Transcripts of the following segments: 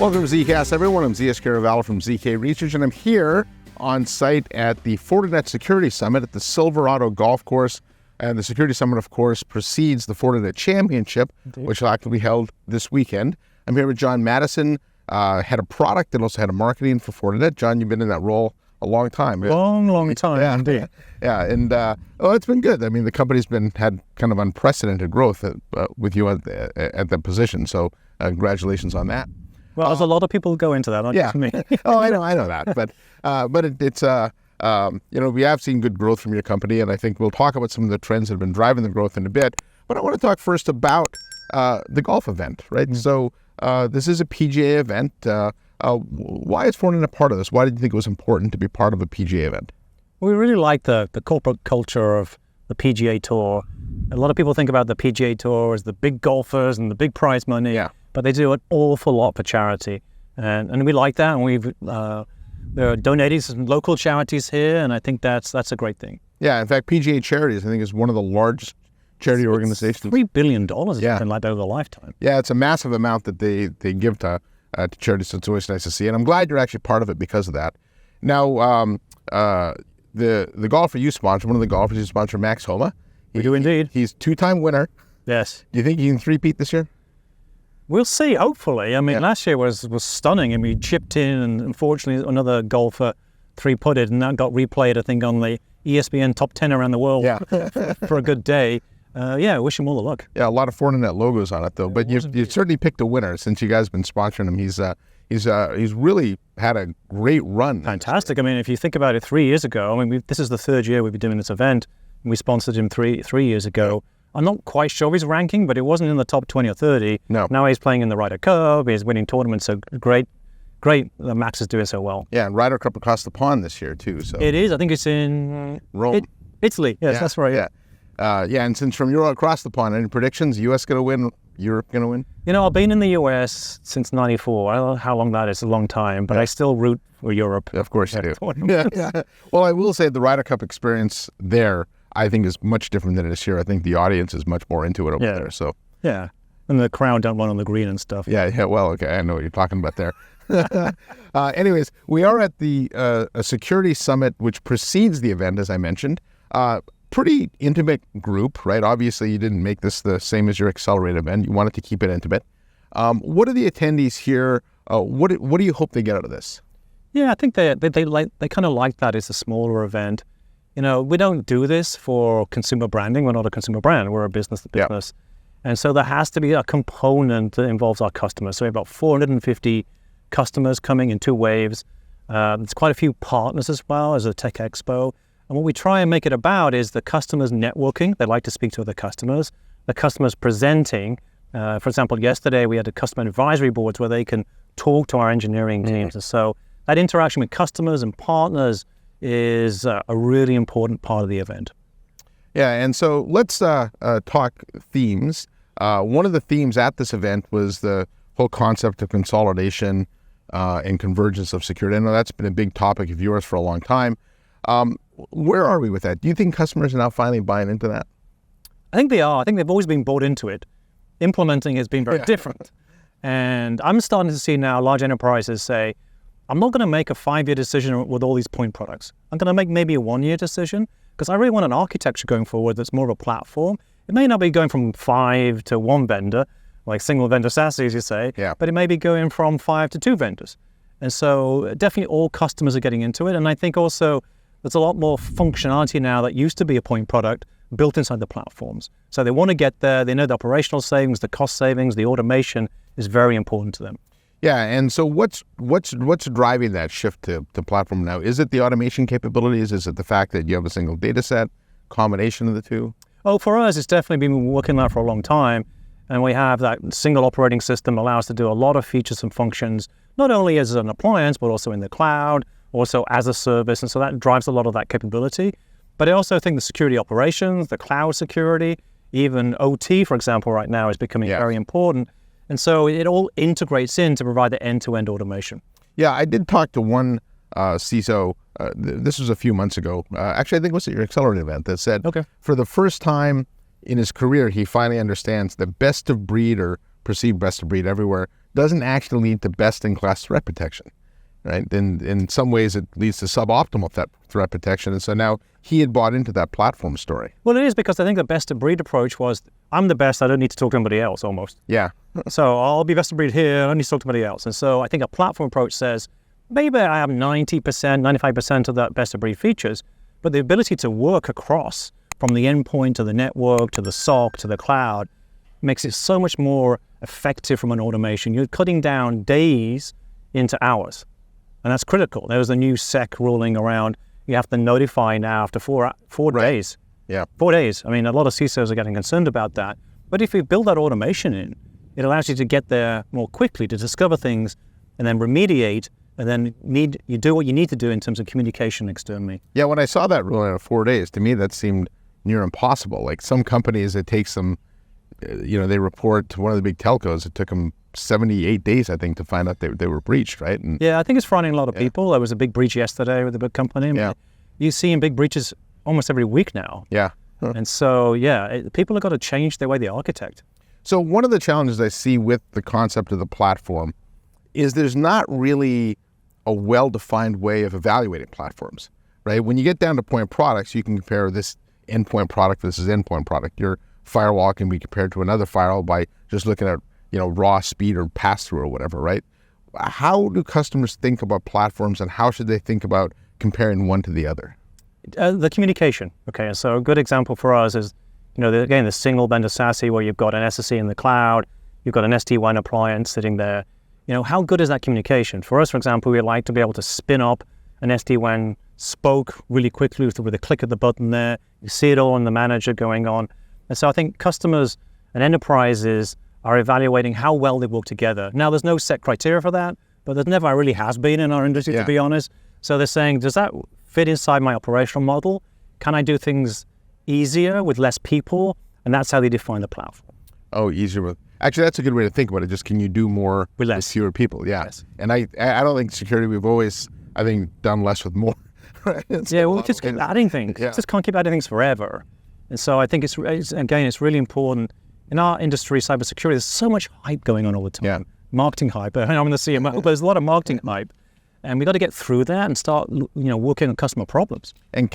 Welcome to ZKast, everyone. I'm ZS Caravallo from ZK Research, and I'm here on site at the Fortinet Security Summit at the Silverado Golf Course. And the Security Summit, of course, precedes the Fortinet Championship, which will actually be held this weekend. I'm here with John Maddison, head of product and also head of marketing for Fortinet. John, you've been in that role a long time. Long time, indeed. Yeah, and it's been good. I mean, the company's had kind of unprecedented growth with you at that position. So congratulations on that. Well, there's a lot of people who go into that, not just me. Oh, I know that, but it's we have seen good growth from your company, and I think we'll talk about some of the trends that have been driving the growth in a bit. But I want to talk first about the golf event, right? Mm-hmm. So this is a PGA event. Why is Fortinet a part of this? Why did you think it was important to be part of a PGA event? We really like the corporate culture of the PGA Tour. A lot of people think about the PGA Tour as the big golfers and the big prize money. Yeah. But they do an awful lot for charity, and we like that. And they're donating to some local charities here, and I think that's a great thing. Yeah, in fact, PGA Charities, I think, is one of the largest charity organizations. $3 billion or something like that over a lifetime. Yeah, it's a massive amount that they give to charities, so it's always nice to see. And I'm glad you're actually part of it because of that. Now, the golfer you sponsor, one of the golfers you sponsor, Max Homa. We do indeed. He's two-time winner. Yes. Do you think he can three-peat this year? We'll see, hopefully. I mean, last year was stunning, and we chipped in, and unfortunately another golfer three-putted, and that got replayed, I think, on the ESPN top 10 around the world for a good day. I wish him all the luck. Yeah, a lot of Fortinet logos on it, though. But you certainly picked a winner since you guys have been sponsoring him. He's really had a great run. Fantastic. I mean, if you think about it, 3 years ago, I mean, this is the third year we've been doing this event, and we sponsored him three years ago. I'm not quite sure of his ranking, but it wasn't in the top 20 or 30. No. Now he's playing in the Ryder Cup. He's winning tournaments. So great that Max is doing so well. Yeah, and Ryder Cup across the pond this year, too. So it is. I think it's in Rome. Italy. Yes, that's right. Yeah. And since from Europe across the pond, any predictions? U.S. going to win? Europe going to win? You know, I've been in the U.S. since '94. I don't know how long that is. A long time. But I still root for Europe. Of course you do. Yeah. Well, I will say the Ryder Cup experience there, I think, is much different than it is here. I think the audience is much more into it over there. So yeah, and the crowd don't run on the green and stuff. Yeah. Well, okay, I know what you're talking about there. Anyways, we are at the a security summit which precedes the event, as I mentioned. Pretty intimate group, right? Obviously, you didn't make this the same as your Accelerate event. You wanted to keep it intimate. What are the attendees here? What do you hope they get out of this? Yeah, I think they kind of like that. It's a smaller event. You know, we don't do this for consumer branding. We're not a consumer brand. We're a business to business. Yeah. And so there has to be a component that involves our customers. So we have about 450 customers coming in two waves. There's quite a few partners as well as a tech expo. And what we try and make it about is the customers networking. They like to speak to other customers. The customers presenting. For example, yesterday we had a customer advisory boards where they can talk to our engineering teams. And so that interaction with customers and partners is a really important part of the event. Yeah, and so let's talk themes. One of the themes at this event was the whole concept of consolidation and convergence of security. I know that's been a big topic of yours for a long time. Where are we with that? Do you think customers are now finally buying into that? I think they are. I think they've always been bought into it. Implementing has been very different. And I'm starting to see now large enterprises say, I'm not going to make a 5-year decision with all these point products. I'm going to make maybe a 1-year decision because I really want an architecture going forward that's more of a platform. It may not be going from 5 to 1 vendor, like single vendor SaaS, as you say, but it may be going from 5 to 2 vendors. And so definitely all customers are getting into it. And I think also there's a lot more functionality now that used to be a point product built inside the platforms. So they want to get there. They know the operational savings, the cost savings, the automation is very important to them. Yeah, and so what's driving that shift to platform now? Is it the automation capabilities? Is it the fact that you have a single data set, combination of the two? Oh, for us, it's definitely been working on that for a long time. And we have that single operating system allow us to do a lot of features and functions, not only as an appliance, but also in the cloud, also as a service. And so that drives a lot of that capability. But I also think the security operations, the cloud security, even OT, for example, right now is becoming very important. And so it all integrates in to provide the end-to-end automation. Yeah, I did talk to one CISO, this was a few months ago. Actually, I think it was at your Accelerate event that said for the first time in his career, he finally understands the best of breed or perceived best of breed everywhere doesn't actually lead to best-in-class threat protection, right? In some ways, it leads to suboptimal threat protection. And so now he had bought into that platform story. Well, it is, because I think the best of breed approach was, I'm the best, I don't need to talk to anybody else, almost. Yeah. So I'll be best of breed here, I don't need to talk to anybody else. And so I think a platform approach says, maybe I have 90%, 95% of that best of breed features, but the ability to work across from the endpoint to the network, to the SOC, to the cloud, makes it so much more effective from an automation. You're cutting down days into hours. And that's critical. There was a new SEC ruling around, you have to notify now after four days. Yeah. 4 days. I mean, a lot of CISOs are getting concerned about that. But if you build that automation in, it allows you to get there more quickly, to discover things and then remediate, and then you do what you need to do in terms of communication externally. Yeah, when I saw that ruling of 4 days, to me that seemed near impossible. Like some companies, it takes them, they report to one of the big telcos, it took them 78 days, I think, to find out they were breached, right? And yeah, I think it's frightening a lot of people. There was a big breach yesterday with a big company. Yeah. You see big breaches almost every week now. Yeah. And so, people have got to change their way they architect. So one of the challenges I see with the concept of the platform is there's not really a well-defined way of evaluating platforms, right? When you get down to point products, you can compare this endpoint product versus endpoint product. Your firewall can be compared to another firewall by just looking at, raw speed or pass-through or whatever, right? How do customers think about platforms, and how should they think about comparing one to the other? The communication. Okay, so a good example for us is, the single vendor SASE, where you've got an SSE in the cloud, you've got an SD-WAN appliance sitting there. How good is that communication? For us, for example, we like to be able to spin up an SD-WAN spoke really quickly with a click of the button there. You see it all in the manager going on. And so I think customers and enterprises are evaluating how well they work together. Now, there's no set criteria for that, but there never really has been in our industry, to be honest. So they're saying, does that fit inside my operational model? Can I do things easier with less people? And that's how they define the platform. Oh, easier with... Actually, that's a good way to think about it. Just, can you do more with fewer people? Yeah. Yes. And I don't think security, we've always, I think, done less with more. Right? We'll just keep adding things. Yeah. Just can't keep adding things forever. And so I think it's really important. In our industry, cybersecurity, there's so much hype going on all the time. Yeah. Marketing hype. I'm in the CMO, but there's a lot of marketing hype. And we got to get through that and start, working on customer problems. And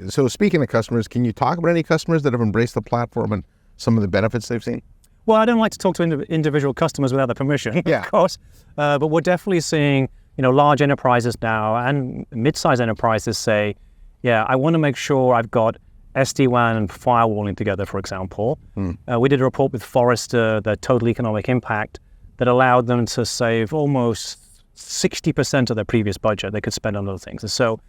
so speaking of customers, can you talk about any customers that have embraced the platform and some of the benefits they've seen? Well, I don't like to talk to individual customers without their permission, of course. But we're definitely seeing, large enterprises now and mid-sized enterprises say, I want to make sure I've got SD-WAN and firewalling together, for example. We did a report with Forrester, the total economic impact, that allowed them to save almost 60% of their previous budget they could spend on other things. And so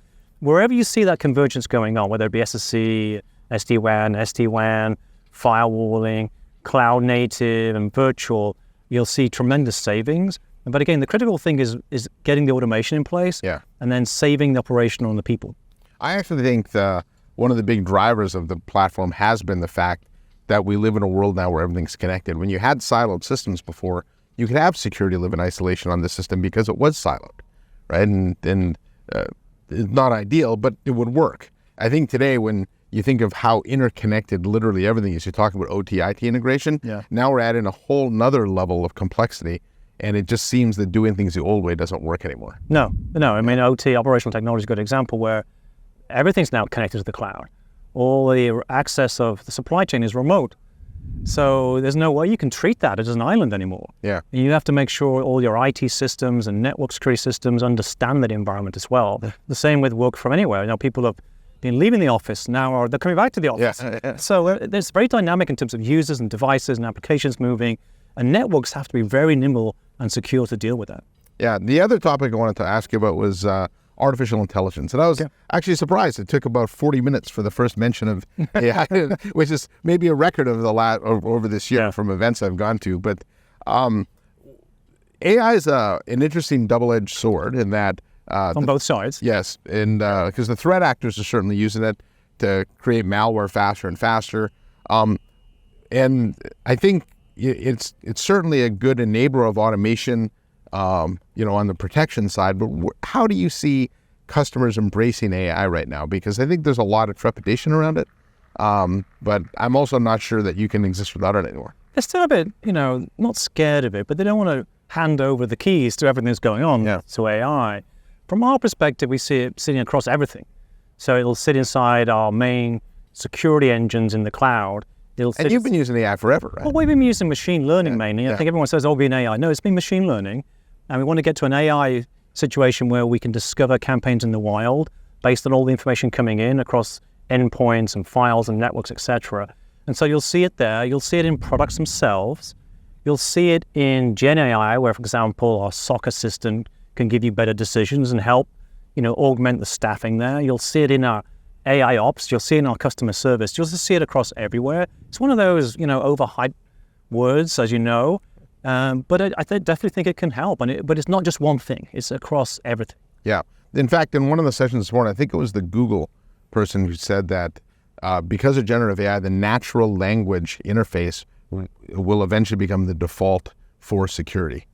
wherever you see that convergence going on, whether it be SSE, SD-WAN, firewalling, cloud native and virtual, you'll see tremendous savings. But again, the critical thing is getting the automation in place and then saving the operation on the people. I actually think one of the big drivers of the platform has been the fact that we live in a world now where everything's connected. When you had siloed systems before, you could have security live in isolation on the system because it was siloed, right? And it's not ideal, but it would work. I think today, when you think of how interconnected literally everything is, you're talking about OT-IT integration. Now we're adding a whole nother level of complexity, and it just seems that doing things the old way doesn't work anymore. No. I mean, OT, operational technology, is a good example where everything's now connected to the cloud. All the access of the supply chain is remote. So there's no way you can treat that as an island anymore. You have to make sure all your IT systems and network security systems understand that environment as well. The same with work from anywhere. People have been leaving the office now, or they're coming back to the office. So it's very dynamic in terms of users and devices and applications moving, and networks have to be very nimble and secure to deal with that. Yeah, the other topic I wanted to ask you about was artificial intelligence. And I was actually surprised it took about 40 minutes for the first mention of AI, which is maybe a record of over this year from events I've gone to. But AI is an interesting double-edged sword in that on both sides. Yes, and because the threat actors are certainly using it to create malware faster and faster. And I think it's certainly a good enabler of automation, on the protection side. But how do you see customers embracing AI right now? Because I think there's a lot of trepidation around it. But I'm also not sure that you can exist without it anymore. They're still a bit, not scared of it, but they don't want to hand over the keys to everything that's going on to AI. From our perspective, we see it sitting across everything. So it'll sit inside our main security engines in the cloud. And you've been using AI forever, right? Well, we've been using machine learning mainly. I think everyone says, oh, being AI. No, it's been machine learning. And we want to get to an AI situation where we can discover campaigns in the wild based on all the information coming in across endpoints and files and networks, etc. And so you'll see it there. You'll see it in products themselves. You'll see it in Gen AI, where, for example, our SOC assistant can give you better decisions and help, augment the staffing there. You'll see it in our AI ops. You'll see it in our customer service. You'll just see it across everywhere. It's one of those, overhyped words, as you know. But I definitely think it can help. But it's not just one thing. It's across everything. Yeah. In fact, in one of the sessions this morning, I think it was the Google person who said that because of generative AI, the natural language interface will eventually become the default for security.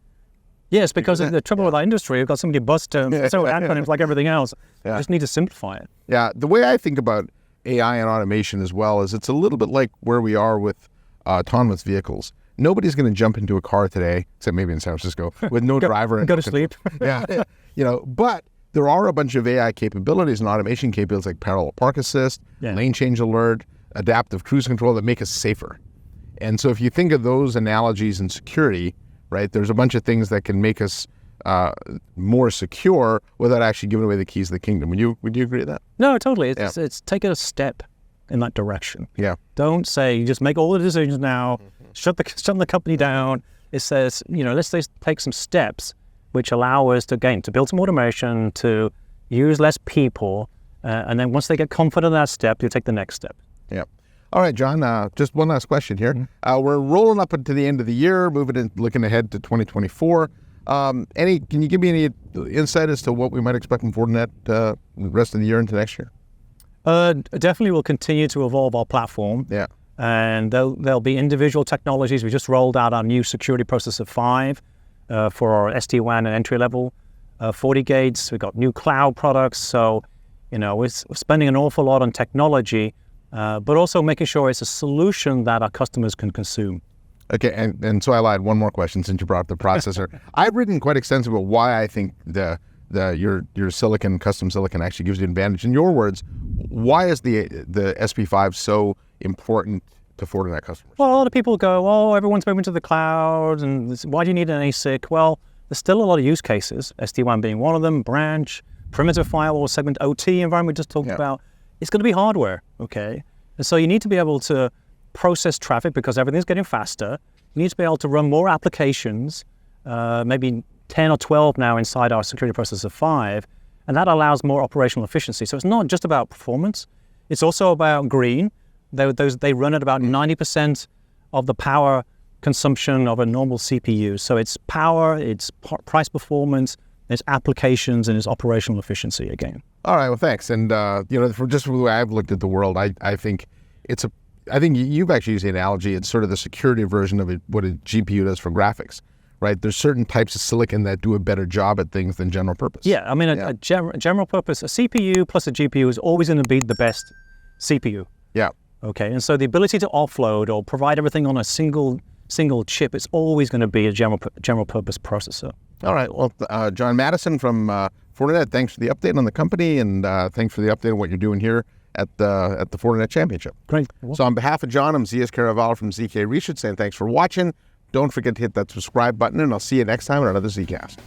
Yes, because of the trouble with our industry, we've got so many buzz terms, so acronyms like everything else. We just need to simplify it. Yeah, the way I think about AI and automation as well is it's a little bit like where we are with autonomous vehicles. Nobody's going to jump into a car today, except maybe in San Francisco, with no driver. Go to sleep. But there are a bunch of AI capabilities and automation capabilities like parallel park assist, lane change alert, adaptive cruise control that make us safer. And so if you think of those analogies in security, right, there's a bunch of things that can make us more secure without actually giving away the keys to the kingdom. Would you agree with that? No, totally. It's taking a step in that direction. Yeah. Don't say you just make all the decisions now, shut the company down. It says, let's take some steps which allow us to build some automation, to use less people, and then once they get confident in that step, you take the next step. Yeah. All right, John, just one last question here. We're rolling up into the end of the year, looking ahead to 2024. Can you give me any insight as to what we might expect from Fortinet the rest of the year into next year? Definitely we'll continue to evolve our platform. Yeah. And there'll be individual technologies. We just rolled out our new security processor 5 for our SD-WAN and entry-level FortiGates. We've got new cloud products. So, we're spending an awful lot on technology, but also making sure it's a solution that our customers can consume. Okay, and so I lied. One more question since you brought up the processor. I've written quite extensively about why I think your silicon, custom silicon, actually gives you an advantage. In your words, why is the SP5 so important to Fortinet customers? Well, a lot of people go, everyone's moving to the cloud, and why do you need an ASIC? Well, there's still a lot of use cases, SD-WAN being one of them, branch, perimeter firewall, segment OT environment we just talked about. It's going to be hardware, okay? And so you need to be able to process traffic because everything's getting faster. You need to be able to run more applications, maybe 10 or 12 now inside our security processor 5, and that allows more operational efficiency. So it's not just about performance, it's also about green. They run at about 90% of the power consumption of a normal CPU. So it's power, it's price performance, it's applications, and it's operational efficiency again. All right, well, thanks. And for just the way I've looked at the world, I think I think you've actually used the analogy. It's sort of the security version of what a GPU does for graphics, right? There's certain types of silicon that do a better job at things than general purpose. Yeah, I mean, a general purpose, a CPU plus a GPU is always going to be the best CPU. Yeah. Okay, and so the ability to offload or provide everything on a single chip, it's always going to be a general purpose processor. All right. Well, John Maddison from Fortinet, thanks for the update on the company, and thanks for the update on what you're doing here at the Fortinet Championship. Great. So on behalf of John, I'm ZKast from ZK Research saying thanks for watching. Don't forget to hit that subscribe button, and I'll see you next time on another ZKast.